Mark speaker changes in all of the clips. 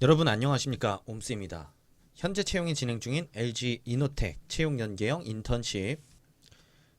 Speaker 1: 여러분 안녕하십니까, 옴스입니다. 현재 채용이 진행 중인 LG 이노텍 채용 연계형 인턴십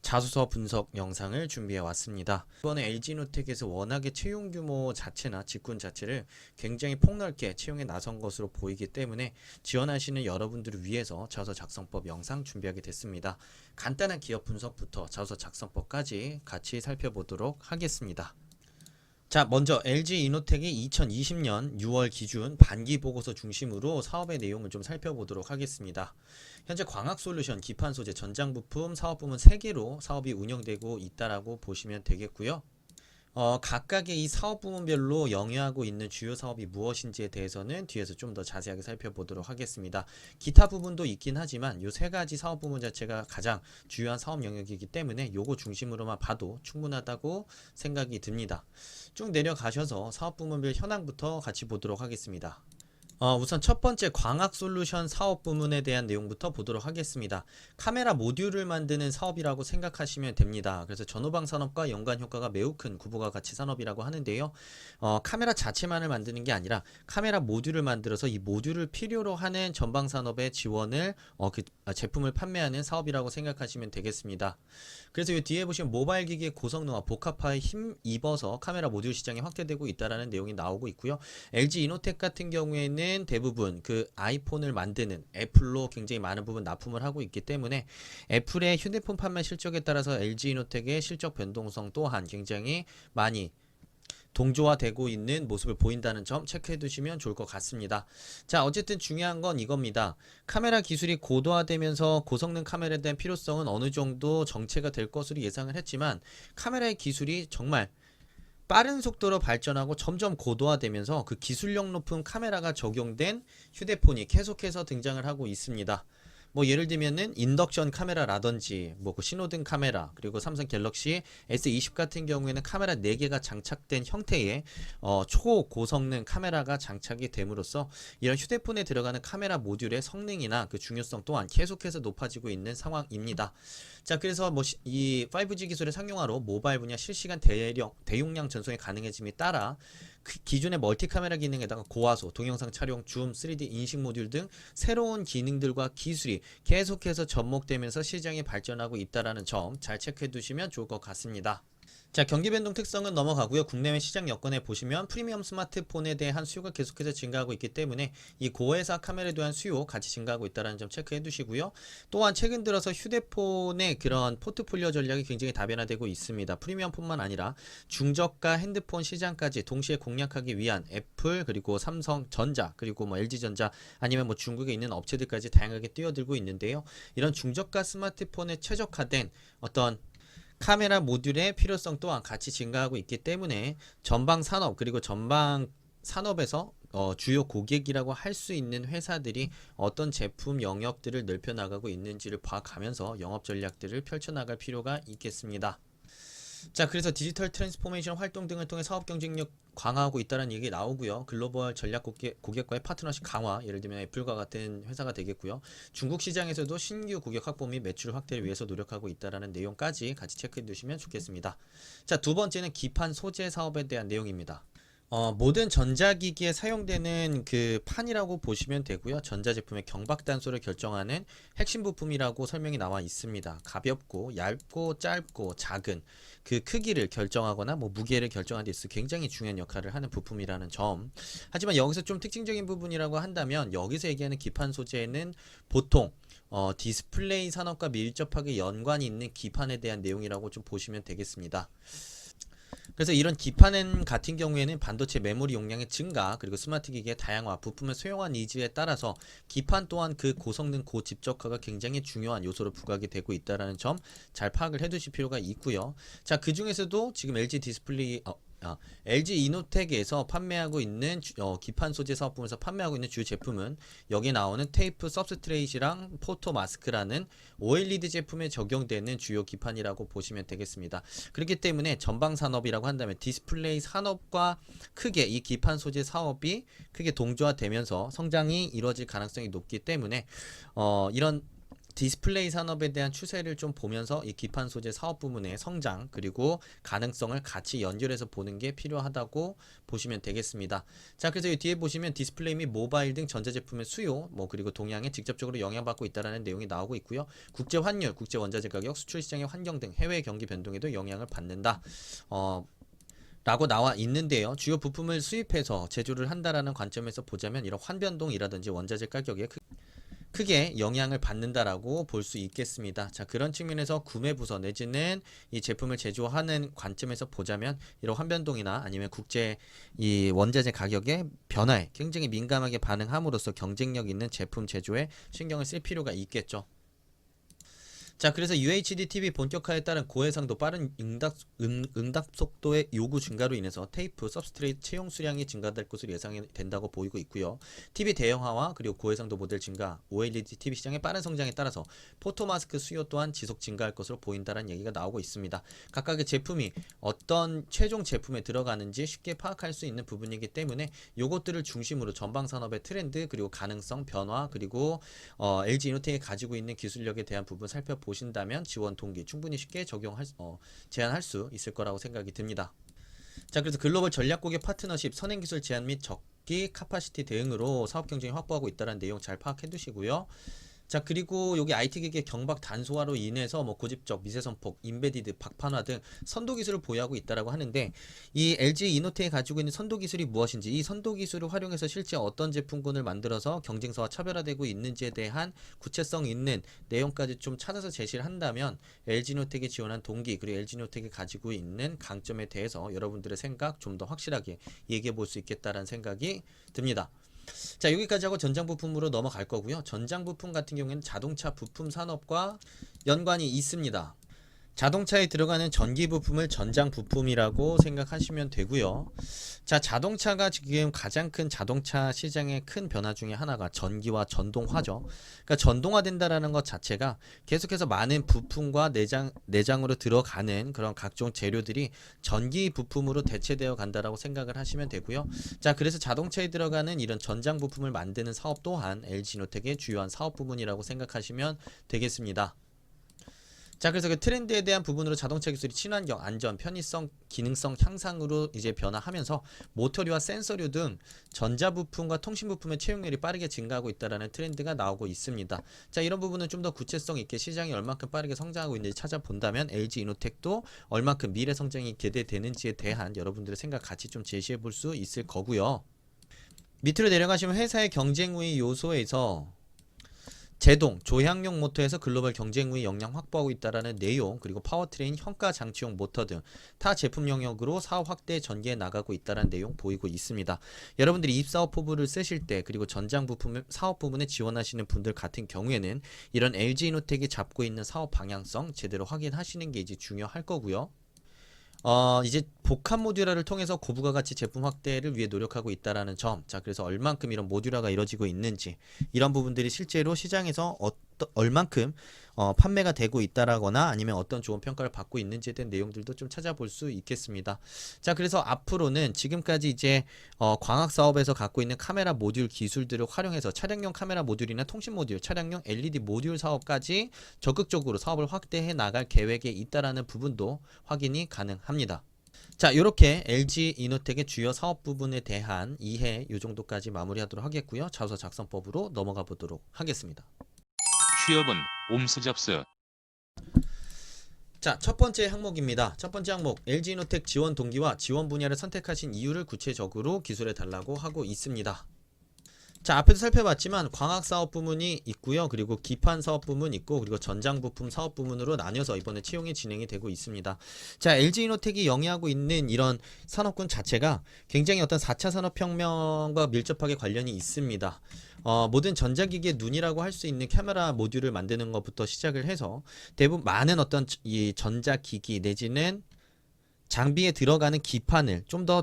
Speaker 1: 자소서 분석 영상을 준비해 왔습니다. 이번에 LG 이노텍에서 워낙에 채용 규모 자체나 직군 자체를 굉장히 폭넓게 채용에 나선 것으로 보이기 때문에 지원하시는 여러분들을 위해서 자소서 작성법 영상 준비하게 됐습니다. 간단한 기업 분석부터 자소서 작성법까지 같이 살펴보도록 하겠습니다. 자, 먼저 LG 이노텍이 2020년 6월 기준 반기 보고서 중심으로 사업의 내용을 좀 살펴보도록 하겠습니다. 현재 광학솔루션, 기판소재, 전장부품 사업부문 3개로 사업이 운영되고 있다라고 보시면 되겠고요. 각각의 이 사업 부문별로 영위하고 있는 주요 사업이 무엇인지에 대해서는 뒤에서 좀 더 자세하게 살펴보도록 하겠습니다. 기타 부분도 있긴 하지만 이 세 가지 사업 부문 자체가 가장 주요한 사업 영역이기 때문에 요거 중심으로만 봐도 충분하다고 생각이 듭니다. 쭉 내려가셔서 사업 부문별 현황부터 같이 보도록 하겠습니다. 우선 첫 번째 광학솔루션 사업 부문에 대한 내용부터 보도록 하겠습니다. 카메라 모듈을 만드는 사업이라고 생각하시면 됩니다. 그래서 전후방 산업과 연관 효과가 매우 큰 구부가 가치 산업이라고 하는데요. 카메라 자체만을 만드는 게 아니라 카메라 모듈을 만들어서 이 모듈을 필요로 하는 전방 산업의 지원을 제품을 판매하는 사업이라고 생각하시면 되겠습니다. 그래서 이 뒤에 보시면 모바일 기기의 고성능화 복합화에 힘입어서 카메라 모듈 시장이 확대되고 있다는 내용이 나오고 있고요. LG 이노텍 같은 경우에는 대부분 그 아이폰을 만드는 애플로 굉장히 많은 부분 납품을 하고 있기 때문에 애플의 휴대폰 판매 실적에 따라서 LG 이노텍의 실적 변동성 또한 굉장히 많이 동조화되고 있는 모습을 보인다는 점 체크해 두시면 좋을 것 같습니다. 자, 어쨌든 중요한 건 이겁니다. 카메라 기술이 고도화되면서 고성능 카메라에 대한 필요성은 어느 정도 정체가 될 것으로 예상을 했지만 카메라의 기술이 정말 빠른 속도로 발전하고 점점 고도화되면서 그 기술력 높은 카메라가 적용된 휴대폰이 계속해서 등장을 하고 있습니다. 뭐 예를 들면은 인덕션 카메라라든지 뭐 그 신호등 카메라, 그리고 삼성 갤럭시 S20 같은 경우에는 카메라 4개가 장착된 형태의 초고성능 카메라가 장착이 됨으로써 이런 휴대폰에 들어가는 카메라 모듈의 성능이나 그 중요성 또한 계속해서 높아지고 있는 상황입니다. 자, 그래서 뭐 이 5G 기술의 상용화로 모바일 분야 실시간 대용량 전송이 가능해짐에 따라 기존의 멀티 카메라 기능에다가 고화소, 동영상 촬영, 줌, 3D 인식 모듈 등 새로운 기능들과 기술이 계속해서 접목되면서 시장이 발전하고 있다는 점 잘 체크해 두시면 좋을 것 같습니다. 자, 경기 변동 특성은 넘어가고요. 국내외 시장 여건에 보시면 프리미엄 스마트폰에 대한 수요가 계속해서 증가하고 있기 때문에 이 고회사 카메라에 대한 수요 같이 증가하고 있다는 점 체크해 두시고요. 또한 최근 들어서 휴대폰의 그런 포트폴리오 전략이 굉장히 다변화되고 있습니다. 프리미엄뿐만 아니라 중저가 핸드폰 시장까지 동시에 공략하기 위한 애플, 그리고 삼성전자, 그리고 뭐 LG전자, 아니면 뭐 중국에 있는 업체들까지 다양하게 뛰어들고 있는데요. 이런 중저가 스마트폰에 최적화된 어떤 카메라 모듈의 필요성 또한 같이 증가하고 있기 때문에 전방 산업, 그리고 전방 산업에서 주요 고객이라고 할 수 있는 회사들이 어떤 제품 영역들을 넓혀 나가고 있는지를 봐가면서 영업 전략들을 펼쳐나갈 필요가 있겠습니다. 자, 그래서 디지털 트랜스포메이션 활동 등을 통해 사업 경쟁력 강화하고 있다는 얘기 나오고요. 글로벌 전략 고객과의 파트너십 강화, 예를 들면 애플과 같은 회사가 되겠고요. 중국 시장에서도 신규 고객 확보 및 매출 확대를 위해서 노력하고 있다는 내용까지 같이 체크해 두시면 좋겠습니다. 자, 두 번째는 기판 소재 사업에 대한 내용입니다. 모든 전자기기에 사용되는 그 판이라고 보시면 되고요. 전자제품의 경박단소를 결정하는 핵심 부품이라고 설명이 나와 있습니다. 가볍고 얇고 짧고 작은 그 크기를 결정하거나 뭐 무게를 결정하는 데 있어 굉장히 중요한 역할을 하는 부품이라는 점. 하지만 여기서 좀 특징적인 부분이라고 한다면 여기서 얘기하는 기판 소재는 보통 디스플레이 산업과 밀접하게 연관이 있는 기판에 대한 내용이라고 좀 보시면 되겠습니다. 그래서 이런 기판 같은 경우에는 반도체 메모리 용량의 증가, 그리고 스마트 기기의 다양화, 부품의 소형화 니즈에 따라서 기판 또한 그 고성능 고집적화가 굉장히 중요한 요소로 부각이 되고 있다는 점 잘 파악을 해두실 필요가 있고요. 자, 그 중에서도 지금 LG 이노텍에서 판매하고 있는 기판 소재 사업 부문에서 판매하고 있는 주요 제품은 여기 나오는 테이프 서브스트레이트랑 포토 마스크라는 OLED 제품에 적용되는 주요 기판이라고 보시면 되겠습니다. 그렇기 때문에 전방 산업이라고 한다면 디스플레이 산업과 크게 이 기판 소재 사업이 크게 동조화되면서 성장이 이루어질 가능성이 높기 때문에 이런 디스플레이 산업에 대한 추세를 좀 보면서 이 기판 소재 사업 부문의 성장 그리고 가능성을 같이 연결해서 보는 게 필요하다고 보시면 되겠습니다. 자, 그래서 이 뒤에 보시면 디스플레이 및 모바일 등 전자제품의 수요, 그리고 동향에 직접적으로 영향받고 있다라는 내용이 나오고 있고요. 국제 환율, 국제 원자재 가격, 수출 시장의 환경 등 해외 경기 변동에도 영향을 받는다. 라고 나와 있는데요. 주요 부품을 수입해서 제조를 한다라는 관점에서 보자면 이런 환변동이라든지 원자재 가격에 크게 영향을 받는다라고 볼 수 있겠습니다. 자, 그런 측면에서 구매 부서 내지는 이 제품을 제조하는 관점에서 보자면 이런 환변동이나 아니면 국제 이 원자재 가격의 변화에 굉장히 민감하게 반응함으로써 경쟁력 있는 제품 제조에 신경을 쓸 필요가 있겠죠. 자, 그래서 UHD TV 본격화에 따른 고해상도 빠른 응답 속도의 요구 증가로 인해서 테이프, 서브스트레이트 채용 수량이 증가될 것으로 예상된다고 보이고 있고요. TV 대형화와 그리고 고해상도 모델 증가, OLED TV 시장의 빠른 성장에 따라서 포토마스크 수요 또한 지속 증가할 것으로 보인다는 얘기가 나오고 있습니다. 각각의 제품이 어떤 최종 제품에 들어가는지 쉽게 파악할 수 있는 부분이기 때문에 요것들을 중심으로 전방 산업의 트렌드 그리고 가능성, 변화 그리고 LG 이노텍이 가지고 있는 기술력에 대한 부분 살펴보신다면 지원 동기 충분히 쉽게 제한할 수 있을 거라고 생각이 듭니다. 자, 그래서 글로벌 전략고객 파트너십, 선행기술 제한 및 적기 카파시티 대응으로 사업 경쟁이 확보하고 있다는 내용 잘 파악해 두시고요. 자, 그리고 여기 IT기기의 경박 단소화로 인해서 고집적 미세선폭, 인베디드, 박판화 등 선도 기술을 보유하고 있다라고 하는데 이 LG 이노텍이 가지고 있는 선도 기술이 무엇인지, 이 선도 기술을 활용해서 실제 어떤 제품군을 만들어서 경쟁사와 차별화되고 있는지에 대한 구체성 있는 내용까지 좀 찾아서 제시를 한다면 LG 이노텍이 지원한 동기 그리고 LG 이노텍이 가지고 있는 강점에 대해서 여러분들의 생각 좀 더 확실하게 얘기해 볼 수 있겠다라는 생각이 듭니다. 자, 여기까지 하고 전장 부품으로 넘어갈 거고요. 전장 부품 같은 경우에는 자동차 부품 산업과 연관이 있습니다. 자동차에 들어가는 전기 부품을 전장 부품이라고 생각하시면 되고요. 자, 자동차가 지금 가장 큰 자동차 시장의 큰 변화 중에 하나가 전기와 전동화죠. 그러니까 전동화된다라는 것 자체가 계속해서 많은 부품과 내장으로 들어가는 그런 각종 재료들이 전기 부품으로 대체되어 간다라고 생각을 하시면 되고요. 자, 그래서 자동차에 들어가는 이런 전장 부품을 만드는 사업 또한 LG이노텍의 주요한 사업 부문이라고 생각하시면 되겠습니다. 자, 그래서 그 트렌드에 대한 부분으로 자동차 기술이 친환경, 안전, 편의성, 기능성 향상으로 이제 변화하면서 모터류와 센서류 등 전자부품과 통신부품의 채용률이 빠르게 증가하고 있다는 트렌드가 나오고 있습니다. 자, 이런 부분은 좀 더 구체성 있게 시장이 얼만큼 빠르게 성장하고 있는지 찾아본다면 LG 이노텍도 얼만큼 미래 성장이 기대되는지에 대한 여러분들의 생각 같이 좀 제시해 볼 수 있을 거고요. 밑으로 내려가시면 회사의 경쟁 우위 요소에서 제동, 조향용 모터에서 글로벌 경쟁 우위 역량 확보하고 있다라는 내용, 그리고 파워트레인, 현가 장치용 모터 등 타 제품 영역으로 사업 확대 전개해 나가고 있다라는 내용 보이고 있습니다. 여러분들이 입사업 포부를 쓰실 때 그리고 전장 부품 사업 부분에 지원하시는 분들 같은 경우에는 이런 LG 이노텍이 잡고 있는 사업 방향성 제대로 확인하시는 게 이제 중요할 거고요. 이제 복합 모듈화를 통해서 고부가 가치 제품 확대를 위해 노력하고 있다라는 점. 자, 그래서 얼만큼 이런 모듈화가 이루어지고 있는지, 이런 부분들이 실제로 시장에서 얼만큼 판매가 되고 있다라거나 아니면 어떤 좋은 평가를 받고 있는지에 대한 내용들도 좀 찾아볼 수 있겠습니다. 자, 그래서 앞으로는 지금까지 이제 광학 사업에서 갖고 있는 카메라 모듈 기술들을 활용해서 차량용 카메라 모듈이나 통신 모듈, 차량용 LED 모듈 사업까지 적극적으로 사업을 확대해 나갈 계획에 있다라는 부분도 확인이 가능합니다. 자, 이렇게 LG 이노텍의 주요 사업 부분에 대한 이해 이 정도까지 마무리하도록 하겠고요. 자소서 작성법으로 넘어가 보도록 하겠습니다.
Speaker 2: 취업은 옴수접수.
Speaker 1: 자, 첫 번째 항목입니다. 첫 번째 항목, LG 이노텍 지원 동기와 지원 분야를 선택하신 이유를 구체적으로 기술해 달라고 하고 있습니다. 자, 앞에서 살펴봤지만 광학 사업 부문이 있고요. 그리고 기판 사업 부문 있고, 그리고 전장 부품 사업 부문으로 나뉘어서 이번에 채용이 진행이 되고 있습니다. 자, LG 이노텍이 영위하고 있는 이런 산업군 자체가 굉장히 어떤 4차 산업혁명과 밀접하게 관련이 있습니다. 모든 전자기기의 눈이라고 할 수 있는 카메라 모듈을 만드는 것부터 시작을 해서 대부분 많은 어떤 이 전자기기 내지는 장비에 들어가는 기판을 좀 더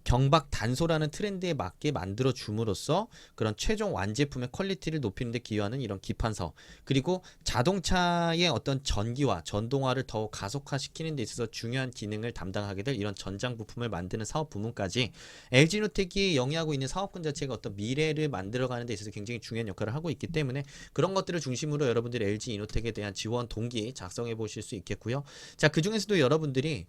Speaker 1: 경박 단소라는 트렌드에 맞게 만들어 줌으로써 그런 최종 완제품의 퀄리티를 높이는 데 기여하는 이런 기판 사업, 그리고 자동차의 어떤 전기화, 전동화를 더욱 가속화시키는 데 있어서 중요한 기능을 담당하게 될 이런 전장 부품을 만드는 사업 부문까지 LG노텍이 영위하고 있는 사업군 자체가 어떤 미래를 만들어가는 데 있어서 굉장히 중요한 역할을 하고 있기 때문에 그런 것들을 중심으로 여러분들이 LG이노텍에 대한 지원 동기 작성해 보실 수 있겠고요. 자, 그 중에서도 여러분들이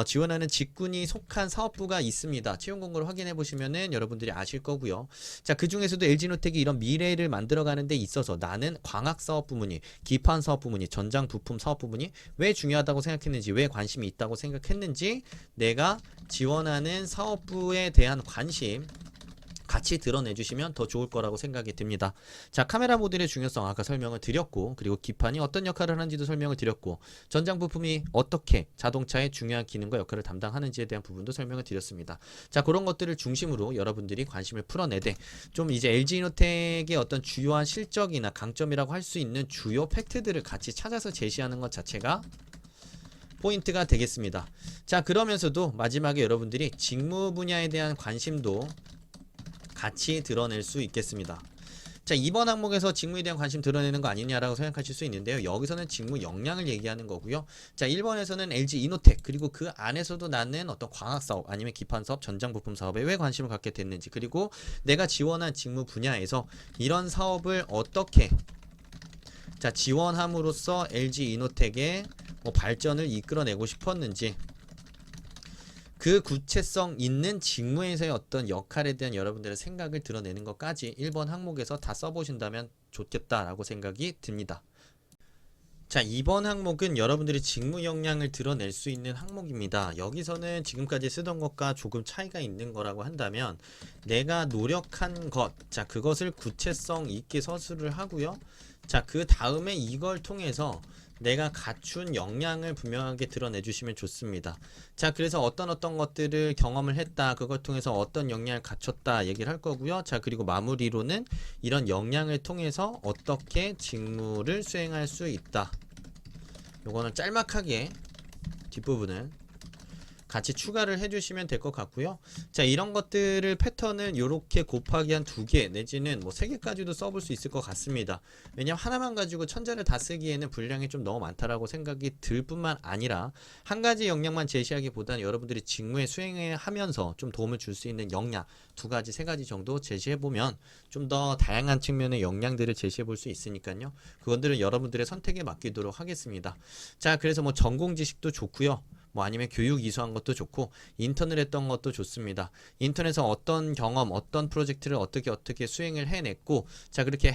Speaker 1: 지원하는 직군이 속한 사업부가 있습니다. 채용 공고를 확인해 보시면은 여러분들이 아실 거고요. 자, 그 중에서도 LG노텍이 이런 미래를 만들어가는 데 있어서 나는 광학 사업 부문이, 기판 사업 부문이, 전장 부품 사업 부문이 왜 중요하다고 생각했는지, 왜 관심이 있다고 생각했는지, 내가 지원하는 사업부에 대한 관심 같이 드러내 주시면 더 좋을 거라고 생각이 듭니다. 자, 카메라 모듈의 중요성 아까 설명을 드렸고, 그리고 기판이 어떤 역할을 하는지도 설명을 드렸고, 전장 부품이 어떻게 자동차의 중요한 기능과 역할을 담당하는지에 대한 부분도 설명을 드렸습니다. 자, 그런 것들을 중심으로 여러분들이 관심을 풀어내되 좀 이제 LG이노텍의 어떤 주요한 실적이나 강점이라고 할 수 있는 주요 팩트들을 같이 찾아서 제시하는 것 자체가 포인트가 되겠습니다. 자, 그러면서도 마지막에 여러분들이 직무 분야에 대한 관심도 같이 드러낼 수 있겠습니다. 자, 이번 항목에서 직무에 대한 관심 드러내는 거 아니냐라고 생각하실 수 있는데요. 여기서는 직무 역량을 얘기하는 거고요. 자, 1번에서는 LG이노텍, 그리고 그 안에서도 나는 어떤 광학사업 아니면 기판사업, 전장부품 사업에 왜 관심을 갖게 됐는지, 그리고 내가 지원한 직무 분야에서 이런 사업을 어떻게 지원함으로써 LG이노텍의 발전을 이끌어내고 싶었는지, 그 구체성 있는 직무에서의 어떤 역할에 대한 여러분들의 생각을 드러내는 것까지 1번 항목에서 다 써보신다면 좋겠다라고 생각이 듭니다. 자, 2번 항목은 여러분들이 직무 역량을 드러낼 수 있는 항목입니다. 여기서는 지금까지 쓰던 것과 조금 차이가 있는 거라고 한다면, 내가 노력한 것, 자, 그것을 구체성 있게 서술을 하고요. 자, 그 다음에 이걸 통해서 내가 갖춘 역량을 분명하게 드러내 주시면 좋습니다. 자, 그래서 어떤 것들을 경험을 했다, 그걸 통해서 어떤 역량을 갖췄다 얘기를 할 거고요. 자, 그리고 마무리로는 이런 역량을 통해서 어떻게 직무를 수행할 수 있다, 요거는 짤막하게 뒷부분을 같이 추가를 해주시면 될 것 같고요. 자, 이런 것들을 패턴을 이렇게 곱하기 한 2개 내지는 뭐 3개까지도 써볼 수 있을 것 같습니다. 왜냐면 하나만 가지고 천자를 다 쓰기에는 분량이 좀 너무 많다라고 생각이 들 뿐만 아니라, 한 가지 역량만 제시하기보다는 여러분들이 직무에 수행하면서 좀 도움을 줄 수 있는 역량 2가지, 3가지 정도 제시해보면 좀 더 다양한 측면의 역량들을 제시해볼 수 있으니까요. 그것들은 여러분들의 선택에 맡기도록 하겠습니다. 자, 그래서 뭐 전공 지식도 좋고요. 뭐 아니면 교육 이수한 것도 좋고, 인턴을 했던 것도 좋습니다. 인턴에서 어떤 경험, 어떤 프로젝트를 어떻게 수행을 해냈고, 자, 그렇게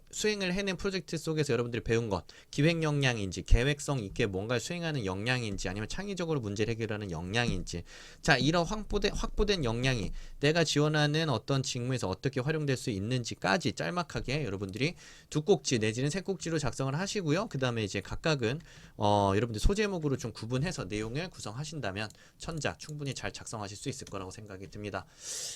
Speaker 1: 수행을 해낸 프로젝트 속에서 여러분들이 배운 것, 기획 역량인지, 계획성 있게 뭔가를 수행하는 역량인지, 아니면 창의적으로 문제를 해결하는 역량인지, 자, 이런 확보된 역량이 내가 지원하는 어떤 직무에서 어떻게 활용될 수 있는지까지 짤막하게 여러분들이 2꼭지 내지는 3꼭지로 작성을 하시고요. 그 다음에 이제 각각은 여러분들 소제목으로 좀 구분해서 내용을 구성하신다면 천자 충분히 잘 작성하실 수 있을 거라고 생각이 듭니다.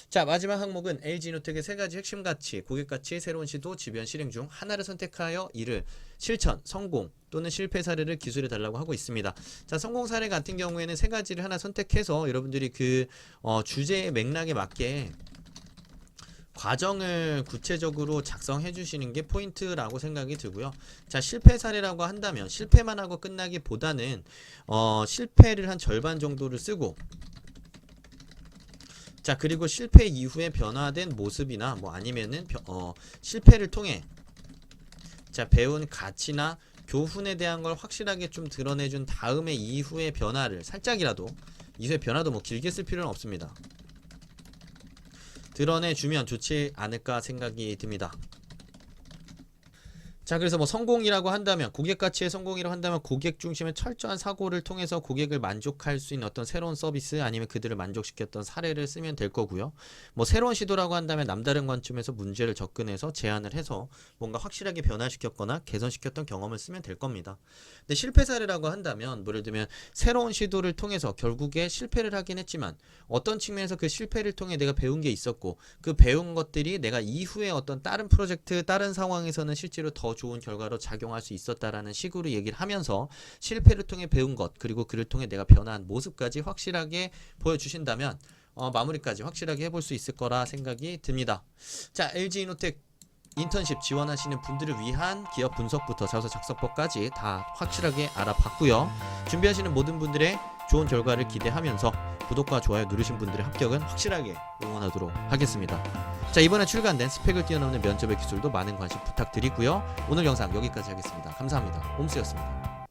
Speaker 1: 자, 마지막 항목은 LG이노텍의 3가지 핵심 가치, 고객 가치, 새로운 시도, 지변 실행 중 하나를 선택하여 이를 실천, 성공 또는 실패 사례를 기술해 달라고 하고 있습니다. 자, 성공 사례 같은 경우에는 3가지를 하나 선택해서 여러분들이 그 주제의 맥락에 맞게 과정을 구체적으로 작성해 주시는 게 포인트라고 생각이 들고요. 자, 실패 사례라고 한다면 실패만 하고 끝나기보다는 실패를 한 절반 정도를 쓰고, 자, 그리고 실패 이후에 변화된 모습이나 뭐 아니면은 실패를 통해 자, 배운 가치나 교훈에 대한 걸 확실하게 좀 드러내준 다음에 이후의 변화를 살짝이라도, 이후의 변화도 뭐 길게 쓸 필요는 없습니다. 드러내주면 좋지 않을까 생각이 듭니다. 자, 그래서 뭐 성공이라고 한다면, 고객 가치의 성공이라고 한다면 고객 중심의 철저한 사고를 통해서 고객을 만족할 수 있는 어떤 새로운 서비스 아니면 그들을 만족시켰던 사례를 쓰면 될 거고요. 뭐 새로운 시도라고 한다면 남다른 관점에서 문제를 접근해서 제안을 해서 뭔가 확실하게 변화시켰거나 개선시켰던 경험을 쓰면 될 겁니다. 근데 실패 사례라고 한다면, 예를 들면 새로운 시도를 통해서 결국에 실패를 하긴 했지만 어떤 측면에서 그 실패를 통해 내가 배운 게 있었고, 그 배운 것들이 내가 이후에 어떤 다른 프로젝트, 다른 상황에서는 실제로 더 좋은 결과로 작용할 수 있었다라는 식으로 얘기를 하면서 실패를 통해 배운 것, 그리고 그를 통해 내가 변화한 모습까지 확실하게 보여주신다면 마무리까지 확실하게 해볼 수 있을 거라 생각이 듭니다. 자, LG 이노텍 인턴십 지원하시는 분들을 위한 기업 분석부터 자소 작성법까지 다 확실하게 알아봤고요. 준비하시는 모든 분들의 좋은 결과를 기대하면서 구독과 좋아요 누르신 분들의 합격은 확실하게 응원하도록 하겠습니다. 자, 이번에 출간된 스펙을 뛰어넘는 면접의 기술도 많은 관심 부탁드리고요. 오늘 영상 여기까지 하겠습니다. 감사합니다. 옴스였습니다.